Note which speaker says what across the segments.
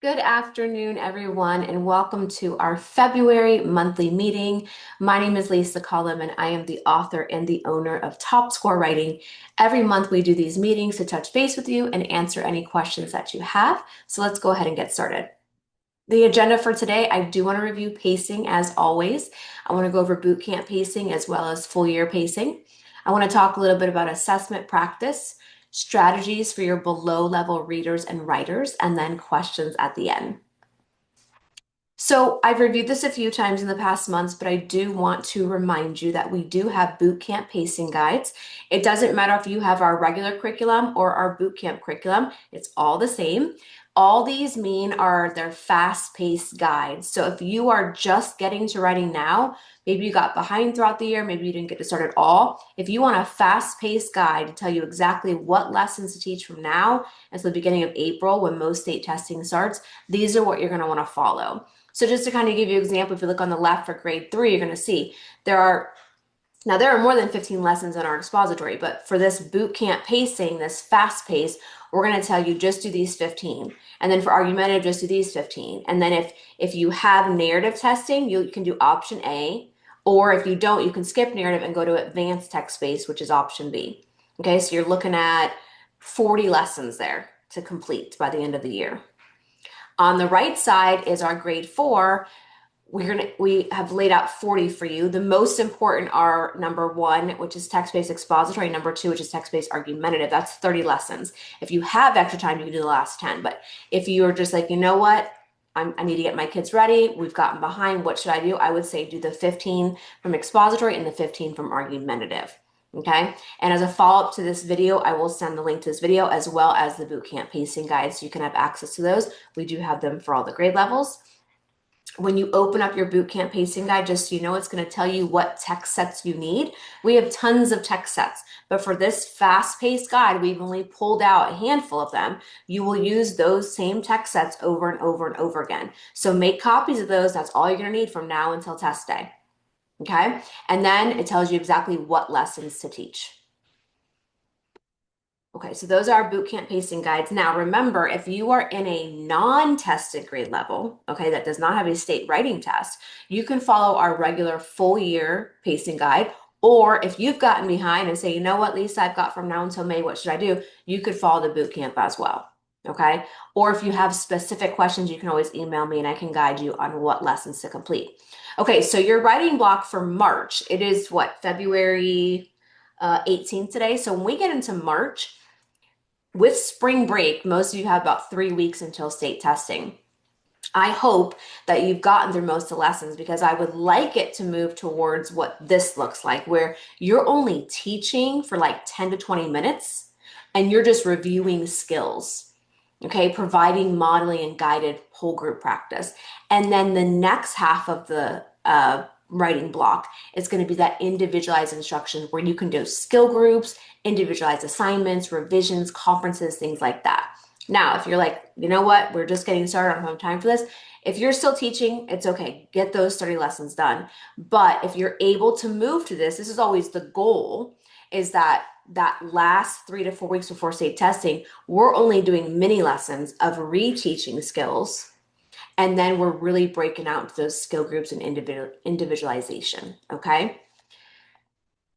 Speaker 1: Good afternoon, everyone, and welcome to our February monthly meeting. My name is Lisa Collum, and I am the author and the owner of Top Score Writing. Every month, we do these meetings to touch base with you and answer any questions that you have. So let's go ahead and get started. The agenda for today, I do want to review pacing as always. I want to go over boot camp pacing as well as full year pacing. I want to talk a little bit about assessment practice, strategies for your below level readers and writers, and then questions at the end. So I've reviewed this a few times in the past months, but I do want to remind you that we do have boot camp pacing guides. It doesn't matter if you have our regular curriculum or our boot camp curriculum, it's all the same. All these mean are they're fast-paced guides. So if you are just getting to writing now, maybe you got behind throughout the year, maybe you didn't get to start at all. If you want a fast-paced guide to tell you exactly what lessons to teach from now until the beginning of April when most state testing starts, these are what you're going to want to follow. So just to kind of give you an example, if you look on the left for grade 3, you're going to see there are more than 15 lessons in our expository, but for this boot camp pacing, this fast pace, we're going to tell you just do these 15. And then for argumentative, just do these 15. And then if you have narrative testing, you can do option A, or if you don't, you can skip narrative and go to advanced text-based, which is option B. Okay, so you're looking at 40 lessons there to complete by the end of the year. On the right side is our grade 4. We have laid out 40 for you. The most important are number 1, which is text-based expository, number 2, which is text-based argumentative. That's 30 lessons. If you have extra time, you can do the last 10. But if you are just like, you know what, I need to get my kids ready, we've gotten behind, what should I do? I would say do the 15 from expository and the 15 from argumentative. Okay. And as a follow-up to this video, I will send the link to this video as well as the bootcamp pacing guide so you can have access to those. We do have them for all the grade levels. When you open up your bootcamp pacing guide, just so you know, it's going to tell you what text sets you need. We have tons of text sets, but for this fast-paced guide, we've only pulled out a handful of them. You will use those same text sets over and over and over again. So make copies of those. That's all you're going to need from now until test day. Okay. And then it tells you exactly what lessons to teach. Okay, so those are our bootcamp pacing guides. Now, remember, if you are in a non-tested grade level, okay, that does not have a state writing test, you can follow our regular full year pacing guide. Or if you've gotten behind and say, you know what, Lisa, I've got from now until May, what should I do? You could follow the bootcamp as well. Okay. Or if you have specific questions, you can always email me and I can guide you on what lessons to complete. Okay, so your writing block for March, it is what, February 18th today. So when we get into March, with spring break, most of you have about 3 weeks until state testing. I hope that you've gotten through most of the lessons because I would like it to move towards what this looks like, where you're only teaching for like 10 to 20 minutes and you're just reviewing skills, okay, providing modeling and guided whole group practice. And then the next half of the writing block is going to be that individualized instruction where you can do skill groups, individualized assignments, revisions, conferences, things like that. Now, if you're like, you know what, we're just getting started, I don't have time for this. If you're still teaching, it's okay. Get those 30 lessons done. But if you're able to move to this is always the goal, is that last 3 to 4 weeks before state testing, we're only doing mini lessons of reteaching skills. And then we're really breaking out into those skill groups and individualization, okay?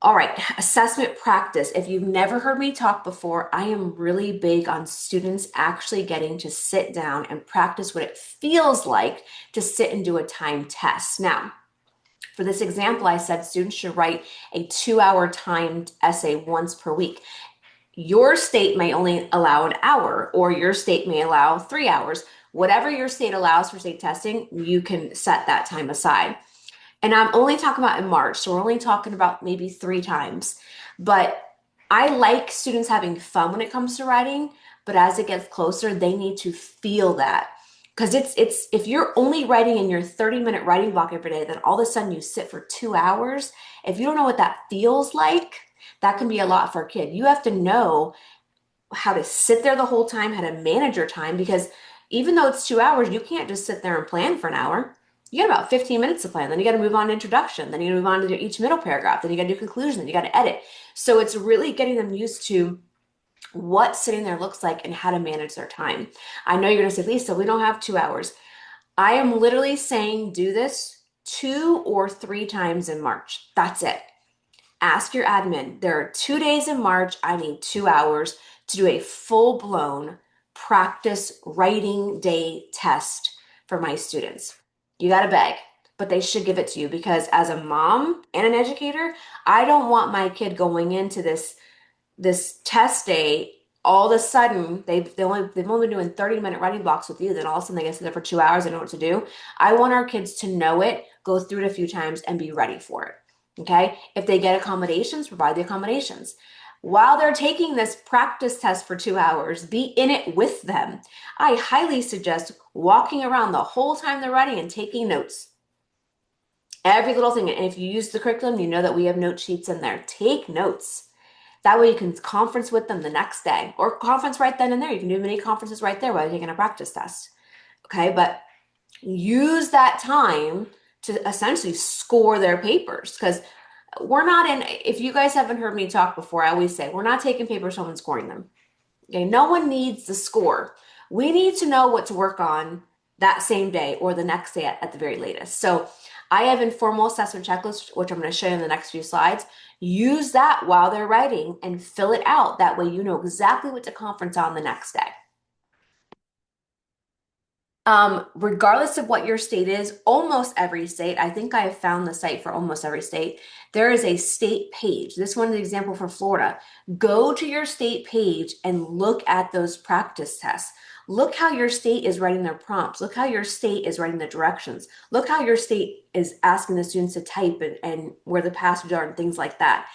Speaker 1: All right, assessment practice. If you've never heard me talk before, I am really big on students actually getting to sit down and practice what it feels like to sit and do a timed test. Now, for this example, I said students should write a 2-hour timed essay once per week. Your state may only allow an hour, or your state may allow 3 hours. Whatever your state allows for state testing, you can set that time aside. And I'm only talking about in March, so we're only talking about maybe 3 times. But I like students having fun when it comes to writing, but as it gets closer, they need to feel that. Because it's if you're only writing in your 30-minute writing block every day, then all of a sudden you sit for 2 hours. If you don't know what that feels like, that can be a lot for a kid. You have to know how to sit there the whole time, how to manage your time, because even though it's 2 hours, you can't just sit there and plan for an hour. You got about 15 minutes to plan. Then you got to move on to introduction. Then you got to move on to each middle paragraph. Then you got to do conclusion. Then you got to edit. So it's really getting them used to what sitting there looks like and how to manage their time. I know you're going to say, Lisa, we don't have 2 hours. I am literally saying do this 2 or 3 times in March. That's it. Ask your admin. There are 2 days in March. I need 2 hours to do a full-blown practice writing day test for my students. You got to beg, but they should give it to you because as a mom and an educator, I don't want my kid going into this test day. All of a sudden, they've only been doing 30-minute writing blocks with you. Then all of a sudden they get to there for 2 hours. They know what to do. I want our kids to know it, go through it a few times, and be ready for it. Okay. If they get accommodations, provide the accommodations. While they're taking this practice test for 2 hours, be in it with them. I highly suggest walking around the whole time they're writing and taking notes. Every little thing. And if you use the curriculum, you know that we have note sheets in there. Take notes. That way you can conference with them the next day or conference right then and there. You can do mini conferences right there while you're taking a practice test. Okay. But use that time to essentially score their papers because we're not in, if you guys haven't heard me talk before, I always say we're not taking papers home and scoring them. Okay, no one needs the score. We need to know what to work on that same day or the next day at the very latest. So I have informal assessment checklists, which I'm going to show you in the next few slides. Use that while they're writing and fill it out. That way you know exactly what to conference on the next day. Regardless of what your state is, almost every state, I think I have found the site for almost every state, there is a state page. This one is an example for Florida. Go to your state page and look at those practice tests. Look how your state is writing their prompts. Look how your state is writing the directions. Look how your state is asking the students to type and where the passages are and things like that.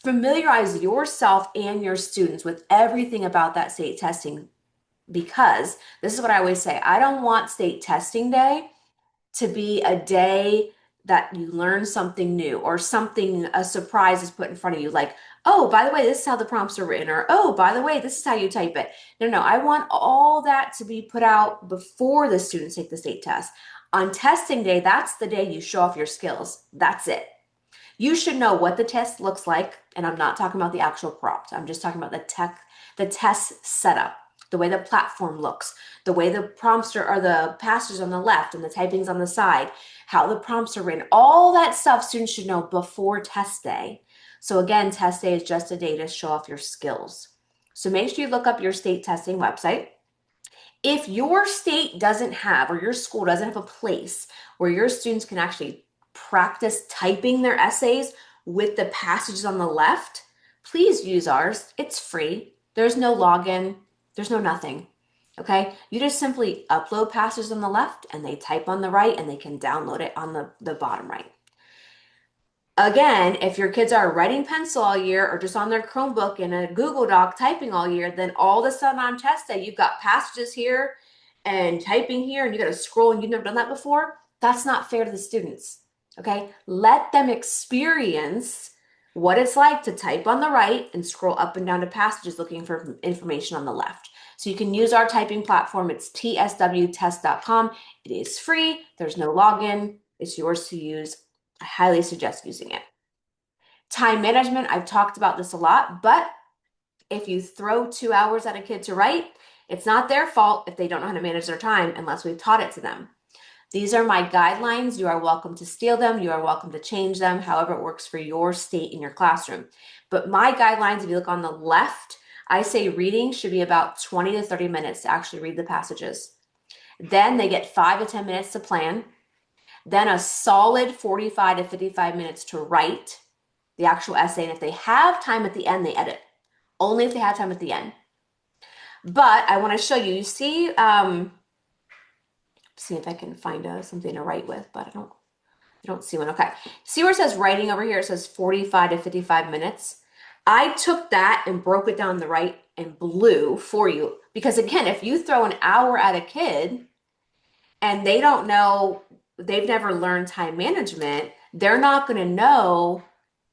Speaker 1: Familiarize yourself and your students with everything about that state testing because this is what I always say. I don't want state testing day to be a day that you learn something new or something, a surprise is put in front of you. Like, oh, by the way, this is how the prompts are written, or oh, by the way, this is how you type it. No, I want all that to be put out before the students take the state test. On testing day, that's the day you show off your skills. That's it. You should know what the test looks like, and I'm not talking about the actual prompt. I'm just talking about the test setup, the way the platform looks, the way the prompts are the passages on the left and the typings on the side, how the prompts are written, all that stuff students should know before test day. So again, test day is just a day to show off your skills. So make sure you look up your state testing website. If your state doesn't have, or your school doesn't have a place where your students can actually practice typing their essays with the passages on the left, please use ours. It's free. There's no login. There's no nothing. Okay. You just simply upload passages on the left and they type on the right and they can download it on the bottom right. Again, if your kids are writing pencil all year or just on their Chromebook in a Google Doc typing all year, then all of a sudden on test day, you've got passages here and typing here and you got to scroll and you've never done that before. That's not fair to the students. Okay. Let them experience what it's like to type on the right and scroll up and down to passages looking for information on the left. So you can use our typing platform. It's tswtest.com. It is free. There's no login. It's yours to use. I highly suggest using it. Time management, I've talked about this a lot, but if you throw 2 hours at a kid to write, it's not their fault if they don't know how to manage their time unless we've taught it to them. These are my guidelines. You are welcome to steal them. You are welcome to change them, however it works for your state in your classroom. But my guidelines, if you look on the left, I say reading should be about 20 to 30 minutes to actually read the passages. Then they get 5 to 10 minutes to plan. Then a solid 45 to 55 minutes to write the actual essay. And if they have time at the end, they edit. Only if they have time at the end. But I want to show you, you see if I can find something to write with, but I don't see one. Okay. See where it says writing over here? It says 45 to 55 minutes. I took that and broke it down the right in blue for you. Because again, if you throw an hour at a kid and they don't know, they've never learned time management, they're not going to know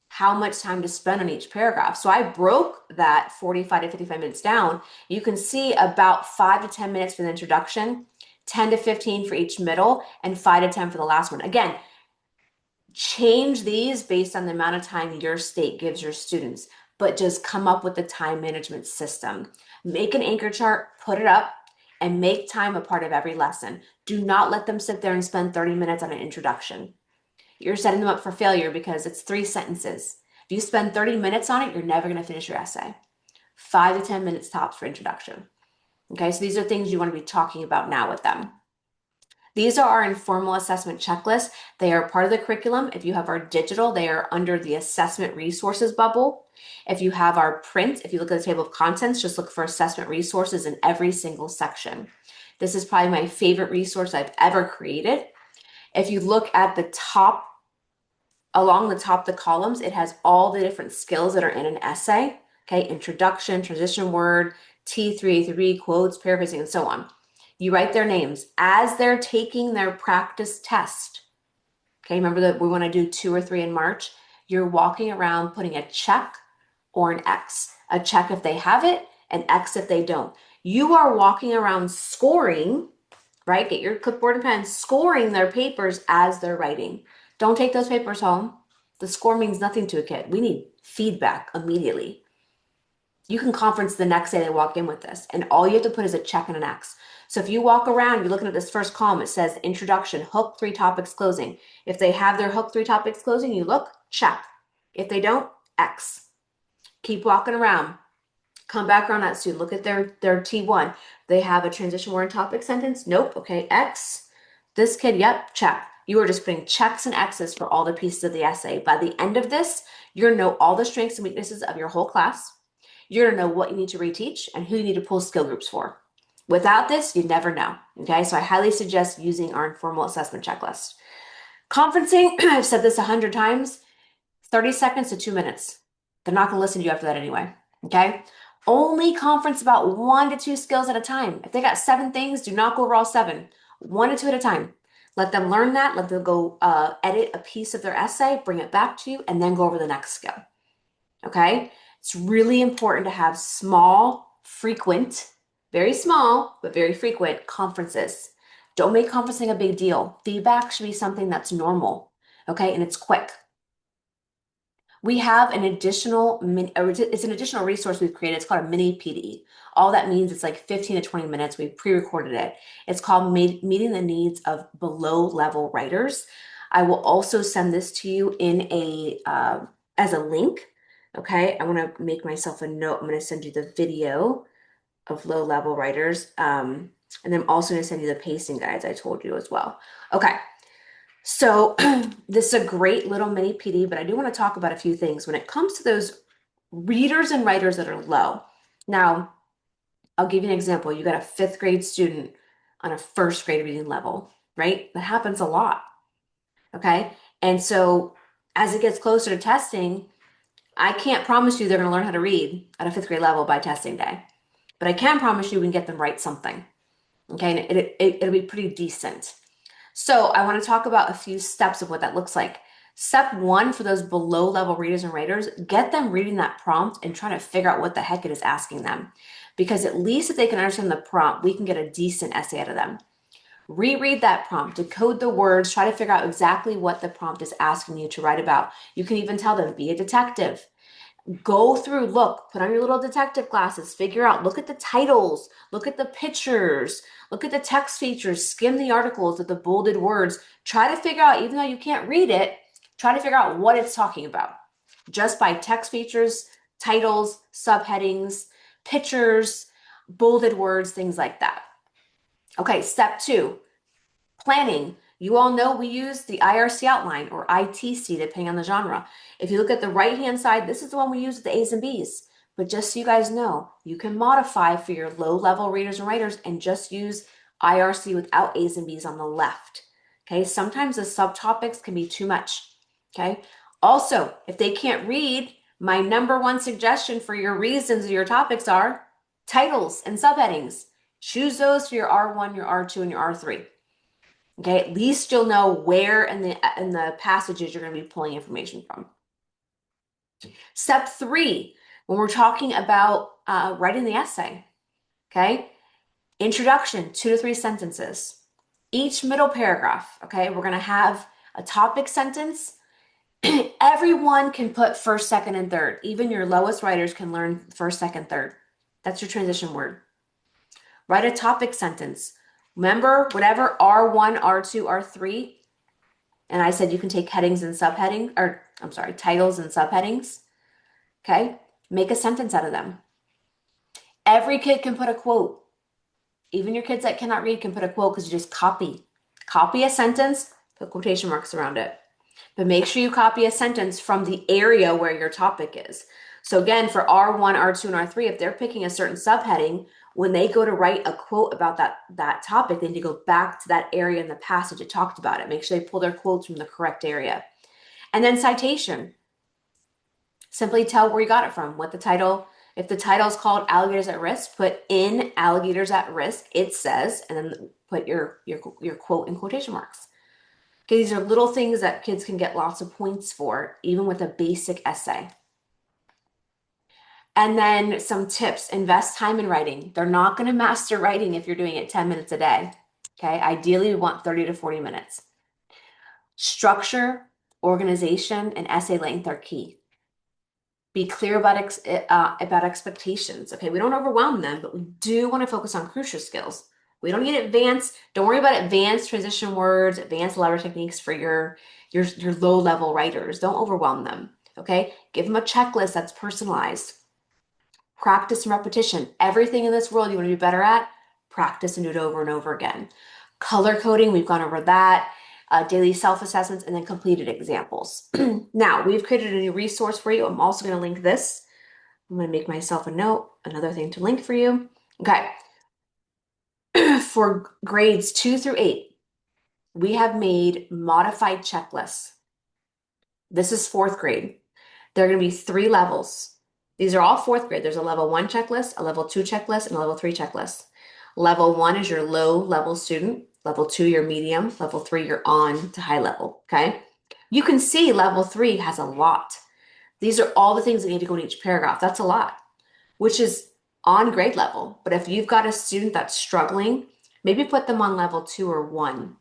Speaker 1: how much time to spend on each paragraph. So I broke that 45 to 55 minutes down. You can see about 5 to 10 minutes for the introduction, 10 to 15 for each middle, and 5 to 10 for the last one. Again, change these based on the amount of time your state gives your students. but just come up with the time management system. Make an anchor chart, put it up, and make time a part of every lesson. Do not let them sit there and spend 30 minutes on an introduction. You're setting them up for failure because it's 3 sentences. If you spend 30 minutes on it, you're never going to finish your essay. 5 to 10 minutes tops for introduction. Okay, so these are things you want to be talking about now with them. These are our informal assessment checklists. They are part of the curriculum. If you have our digital, they are under the assessment resources bubble. If you have our print, if you look at the table of contents, just look for assessment resources in every single section. This is probably my favorite resource I've ever created. If you look at the top, along the top of the columns, it has all the different skills that are in an essay. Okay, introduction, transition word, T3, quotes, paraphrasing, and so on. You write their names as they're taking their practice test. Okay, remember that we want to do 2 or 3 in March. You're walking around putting a check or an X. A check if they have it, an X if they don't. You are walking around scoring, right? Get your clipboard and pen, scoring their papers as they're writing. Don't take those papers home. The score means nothing to a kid. We need feedback immediately. You can conference the next day they walk in with this, and all you have to put is a check and an X. So if you walk around, you're looking at this first column, it says introduction, hook, 3 topics, closing. If they have their hook, 3 topics, closing, you look, check. If they don't, X. Keep walking around. Come back around that student. Look at their T1. They have a transition word and topic sentence. Nope. Okay, X. This kid, yep, check. You are just putting checks and X's for all the pieces of the essay. By the end of this, you're going to know all the strengths and weaknesses of your whole class. You're going to know what you need to reteach and who you need to pull skill groups for. Without this, you never know. Okay, so I highly suggest using our informal assessment checklist. Conferencing, I've said this 100 times, 30 seconds to 2 minutes. They're not going to listen to you after that anyway. Okay, only conference about 1 to 2 skills at a time. If they got 7 things, do not go over all 7. 1 to 2 at a time. Let them learn that. Let them go edit a piece of their essay, bring it back to you, and then go over the next skill. Okay, it's really important to have small, frequent, very small, but very frequent conferences. Don't make conferencing a big deal. Feedback should be something that's normal, okay, and it's quick. We have an additional, it's an additional resource we've created. It's called a mini PD. All that means it's like 15 to 20 minutes. We've pre-recorded it. It's called Meeting the Needs of Below-Level Writers. I will also send this to you in as a link. Okay, I want to make myself a note. I'm going to send you the video of low-level writers. And then I'm also going to send you the pacing guides I told you as well. Okay. So this is a great little mini PD, but I do want to talk about a few things when it comes to those readers and writers that are low. Now, I'll give you an example. You got a 5th grade student on a 1st grade reading level, right? That happens a lot, okay? And so as it gets closer to testing, I can't promise you they're going to learn how to read at a 5th grade level by testing day, but I can promise you we can get them write something, okay? And it'll be pretty decent. So I want to talk about a few steps of what that looks like. Step 1 for those below level readers and writers, get them reading that prompt and trying to figure out what the heck it is asking them. Because at least if they can understand the prompt, we can get a decent essay out of them. Reread that prompt, decode the words, try to figure out exactly what the prompt is asking you to write about. You can even tell them, be a detective. Go through, look, put on your little detective glasses, figure out, look at the titles, look at the pictures, look at the text features, skim the articles with the bolded words. Try to figure out, even though you can't read it, try to figure out what it's talking about. Just by text features, titles, subheadings, pictures, bolded words, things like that. Okay, step 2, planning. You all know we use the IRC outline or ITC depending on the genre. If you look at the right-hand side, this is the one we use with the A's and B's. But just so you guys know, you can modify for your low-level readers and writers and just use IRC without A's and B's on the left. Okay, sometimes the subtopics can be too much. Okay, also, if they can't read, my number 1 suggestion for your reasons or your topics are titles and subheadings. Choose those for your R1, your R2, and your R3. Okay, at least you'll know where in the passages you're going to be pulling information from. Step 3, when we're talking about writing the essay, okay, introduction, 2 to 3 sentences. Each middle paragraph, okay, we're going to have a topic sentence, Everyone can put first, second, and third. Even your lowest writers can learn first, second, third. That's your transition word. Write a topic sentence. Remember, whatever R1, R2, R3, and I said you can take headings and subheading, or I'm sorry, titles and subheadings. Okay? Make a sentence out of them. Every kid can put a quote. Even your kids that cannot read can put a quote because you just copy. Copy a sentence, put quotation marks around it. But make sure you copy a sentence from the area where your topic is. So again, for R1, R2, and R3, if they're picking a certain subheading, when they go to write a quote about that topic, they need to go back to that area in the passage it talked about it. Make sure they pull their quotes from the correct area. And then citation. Simply tell where you got it from, what the title. If the title is called Alligators at Risk, put in Alligators at Risk, it says, and then put your quote in quotation marks. Okay, these are little things that kids can get lots of points for, even with a basic essay. And then some tips, invest time in writing. They're not going to master writing if you're doing it 10 minutes a day. Okay, ideally we want 30 to 40 minutes. Structure, organization, and essay length are key. Be clear about expectations. Okay, we don't overwhelm them, but we do want to focus on crucial skills. We don't need advanced. Don't worry about advanced transition words, advanced letter techniques for your low level writers. Don't overwhelm them. Okay, give them a checklist that's personalized. Practice and repetition. Everything in this world you want to be better at, practice and do it over and over again. Color coding, we've gone over that. Daily self-assessments, and then completed examples. Now, we've created a new resource for you. I'm also going to link this. I'm going to make myself a note, another thing to link for you. Okay. For grades 2 through 8, we have made modified checklists. This is 4th grade. There are going to be 3 levels. These are all 4th grade. There's a level 1 checklist, a level 2 checklist, and a level 3 checklist. Level 1 is your low level student. Level 2, your medium. Level 3, you're on to high level, okay? You can see level 3 has a lot. These are all the things that need to go in each paragraph. That's a lot, which is on grade level. But if you've got a student that's struggling, maybe put them on level 2 or 1,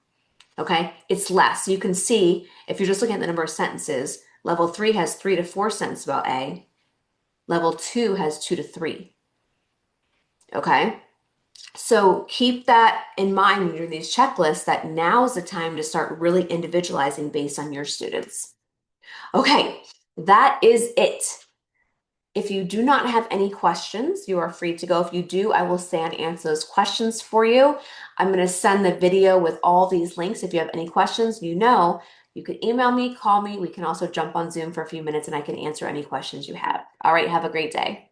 Speaker 1: okay? It's less. You can see, if you're just looking at the number of sentences, level 3 has 3 to 4 sentences about A. Level 2 has 2 to 3, okay? So keep that in mind when you're doing these checklists, that now is the time to start really individualizing based on your students. Okay, that is it. If you do not have any questions, you are free to go. If you do, I will stay and answer those questions for you. I'm going to send the video with all these links. If you have any questions, you can email me, call me. We can also jump on Zoom for a few minutes and I can answer any questions you have. All right, have a great day.